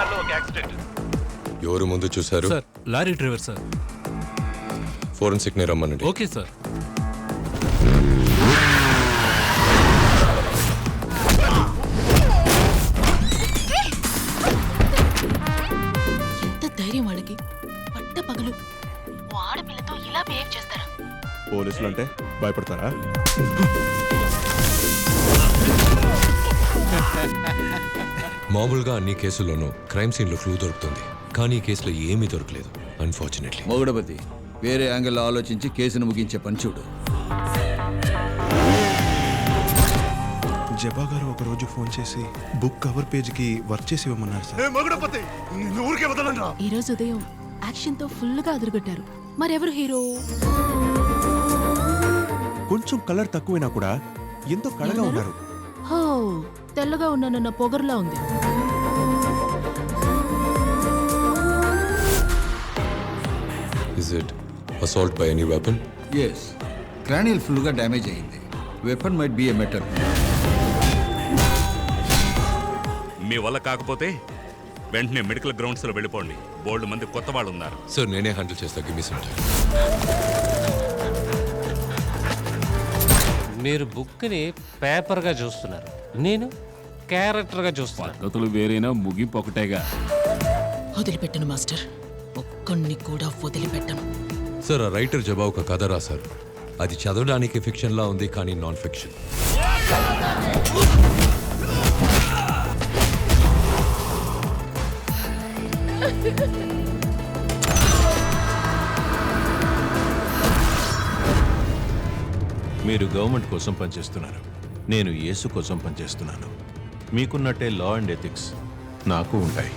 బీహార్ లో ఒక యాక్సిడెంట్. ఎవరు ముందు చూశారు? Sir lorry driver sir. Forensic ని రమ్మనండి. Okay sir. ఎంత ధైర్యం వాళ్ళకి, పట్ట పగలు ఆడపిల్లతో ఇలా బిహేవ్ చేస్తారా? పోలీసులు అంటే భయపడతారా? మామూలుగా అన్ని కేసుల్లోనూ క్రైమ్ సీన్ లో క్లూ దొరుకుతుంది, కానీ ఈ కేసులో ఏమీ దొరకలేదు అన్ఫార్చునేట్లీ. మొగుడపతి వేరే యాంగిల్లో ఆలోచించి కేసును ముగించే పని చూడు. జబా గారు ఒక రోజు ఫోన్ చేసి బుక్ కవర్ పేజీకి వర్క్ చేసి ఇవ్వమన్నారు సార్. ఈ రోజు ఉదయం యాక్షన్ తో ఫుల్ గా అదురుగట్టారు. మరెవరు హీరో? కొంచెం కలర్ తక్కువైనా కూడా ఎంతో కళగా ఉన్నారు. హో, తెల్లగా ఉన్నానన్న పొగరులా ఉంది. Is it assault by any weapon? Yes, cranial ఫుల్గా డ్యామేజ్ అయింది. Weapon might be a metal. మీ వల్ల కాకపోతే వెంటనే మెడికల్ గ్రౌండ్స్ లో వెళ్ళిపోండి. బోల్డ్ మంది కొత్త వాళ్ళు ఉన్నారు. సార్ నేనే హ్యాండిల్ చేస్తా. Give me some time. మీరు బుక్ని పేపర్గా చూస్తున్నారు, నేను క్యారెక్టర్గా చూస్తున్నాను. పద్ధతులు వేరేనా, ముగింపు ఒకటేగా. వదిలిపెట్టను మాస్టర్, ఒక్కడిని కూడా వదిలిపెట్టను. సార్ ఆ రైటర్ జబా ఒక కథ రాశారు. అది చదవడానికి ఫిక్షన్ లా ఉంది, కానీ నాన్ ఫిక్షన్. మీరు గవర్నమెంట్ కోసం పనిచేస్తున్నారు, నేను యేసు కోసం పనిచేస్తున్నాను. మీకున్నట్టే లా అండ్ ఎథిక్స్ నాకు ఉంటాయి.